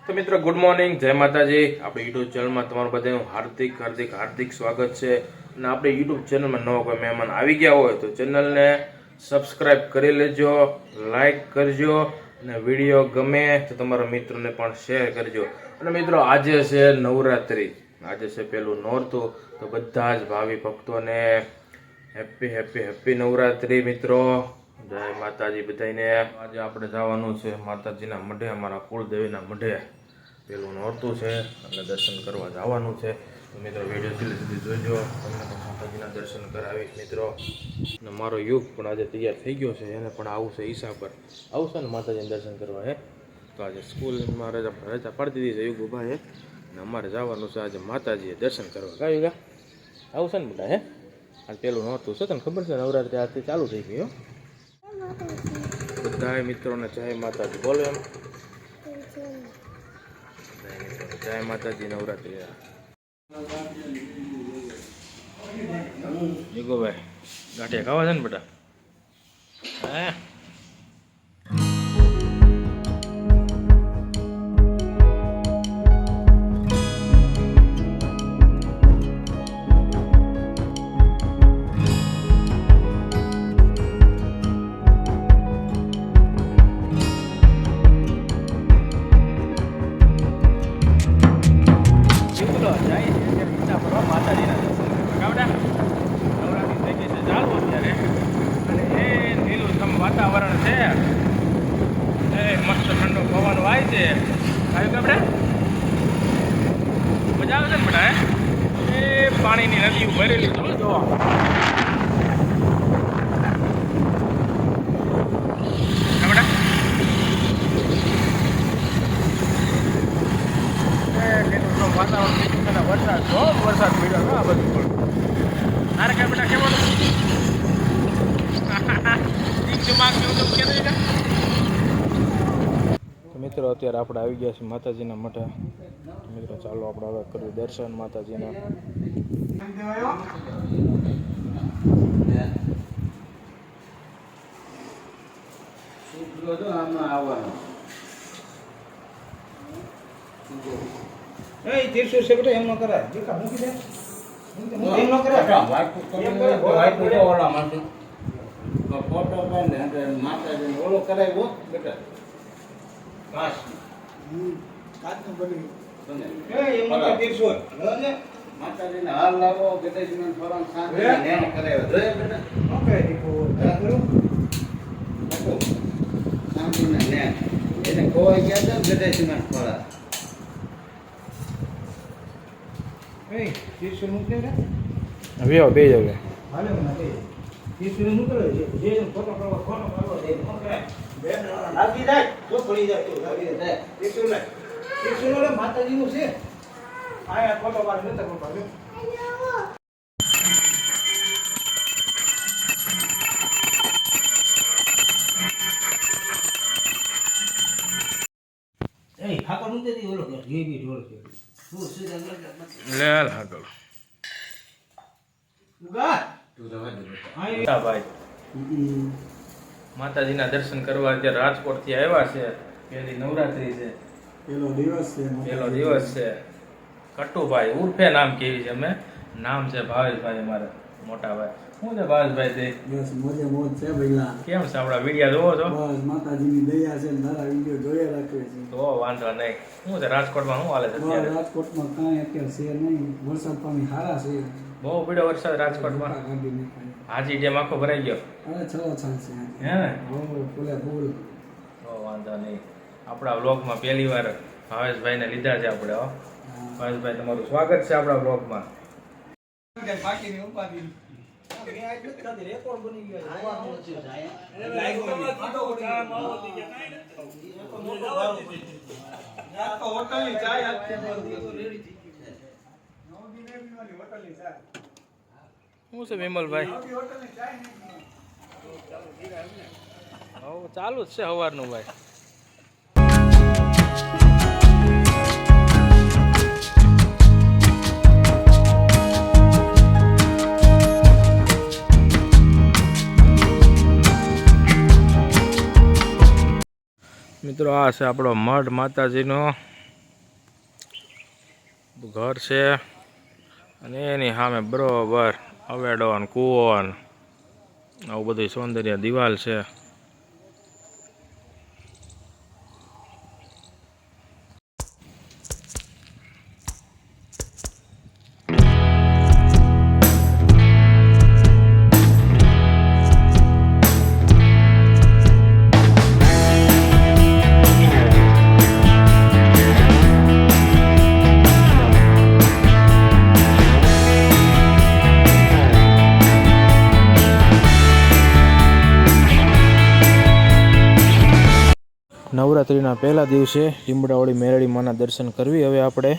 તો મિત્રો good morning, જય માતાજી। આપણે યુટ્યુબ ચેનલમાં તમારું બધાનું હાર્દિક સ્વાગત છે। અને આપણે યુટ્યુબ ચેનલમાં નવો કોઈ મહેમાન આવી ગયા હોય તો ચેનલને સબસ્ક્રાઇબ કરી લેજો, લાઈક કરજો અને વિડીયો ગમે તો તમારા મિત્રોને પણ શેર કરજો। અને મિત્રો આજે છે નવરાત્રિ, આજે છે પહેલું નોરતું, તો બધા જ ભાવિ ભક્તોને હેપી નવરાત્રિ મિત્રો। જય માતાજી બધાને। આજે આપણે જવાનું છે માતાજીના મઢે, અમારા કુળદેવીના મઢે પેલું નોરતું છે એટલે દર્શન કરવા જવાનું છે। તો મિત્રો વિડીયો છેલ્લે સુધી જોજો, તમને પણ માતાજીના દર્શન કરાવીશ મિત્રો। અને મારો યુગ પણ આજે તૈયાર થઈ ગયો છે, એને પણ આવું છે ઈસા પર આવશે ને માતાજીના દર્શન કરવા હે। તો આજે સ્કૂલમાં રજા પાડી દીધી છે યુગ ઉભા હે, અને અમારે જવાનું છે આજે માતાજીએ દર્શન કરવા। કાંઈ ગા આવશે ને બેટા હે? આ પેલું નોરતું છે, તને ખબર છે નવરાત્રિ આજથી ચાલુ થઈ ગઈ હો। બધા મિત્રોને જય માતાજી બોલો એમ, જય માતાજી નવરાત્રિ। જીગો ભાઈ ગાંઠિયા ખાવા છે ને બેટા? હે વાતાવરણ છે, મસ્ત ઠંડો પવન વાય છે। આવ્યું આપણે મજા આવે છે ને બેટા? એ પાણીની નદીઓ ભરેલી છે જો, વાતાવરણ વરસાદ પડ્યો આ બધું તારે કઈ બેટા કેવાનું? તો મિત્રો અત્યારે આપણે આવી ગયા છીએ માતાજીના મઠે। મિત્રો ચાલો આપણે હવે કરીએ દર્શન માતાજીના। એમ ન કરાય, મૂકી દે એમ ન કરાય, ફોટો પણ માતાજી ઓલો કરાવ્યો બેટા કાચ કાચનું બની માતાજીને હાલ લાવો ગણેશમાં ફરમ શાંતિ નેમ કરાવ્યો જોઈએ બેટા ઓકે દીકો કરું ઓકો શાંતિને નેમ એને કોઈ ગયા છે ગણેશમાં ફરા એ તીરસુર મૂકે ને હવે આવ બે જાવ હાલે મને બે તીરસુર મૂકે છે જે ફોટો કરવા દે ઓકે બે લાગી જાય તો પડી જાય તો લાગી જાય તીરસુર લે માતાજીનું છે આયા ફોટો પાડ નતો પાડ્યો। એ ઠાકોર નું દેતી ઓલો કે જેવી ઢોળ છે તું સીધા લે હાગળ ઉગા તું રવા દે બેટા ભાઈ માતાજીના દર્શન કરવા અત્યારે રાજકોટથી આવ્યા છે। પહેલી નવરાત્રિ છે, પેલો દિવસ છે। કટુભાઈ ઉર્ફે નામ કેવી છે, અમે નામ છે ભાવેશભાઈ, અમારે મોટા ભાઈ। શું છે ભાવેશભાઈ તે? બસ મોજે મોજ છે ભઈલા। કેમ છે આપણા વિડિયા જોવો છો? બસ માતાજીની દયા છે, તારા વિડિયો જોયા રાખે છે તો વાંધો નહીં। શું છે રાજકોટમાં શું હાલે છે અત્યારે? રાજકોટમાં કાંઈ અત્યારે છે નહીં, વરસાદ પાણી સારા છે, બહુ પીડ્યો વરસાદ રાજકોટમાં? હાજી ડેમ આખો ભરાઈ ગયો? અરે છલો છાલ છે હે ને? બહુ ફૂલે ફૂલ। તો વાંધો નહીં। આપણા વ્લોગમાં પહેલી વાર ભાવેશભાઈને લીધા છે આપણે। હો ભાવેશભાઈ, તમારું સ્વાગત છે આપણા વ્લોગમાં। શું છે વિમલભાઈ? ચાલુ જ છે સવારનું ભાઈ। મિત્રો આ છે આપણો મઢ માતાજીનો ઘર છે અને એની સામે બરોબર અવેડો ને કૂવો ને આવું બધું સૌંદર્ય દિવાલ છે. નવરાત્રિના પહેલા દિવસે લીમડાવાળી મેરડી માના દર્શન કરવી હવે આપણે.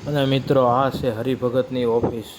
અને મિત્રો આ છે હરિભગતની ઓફિસ.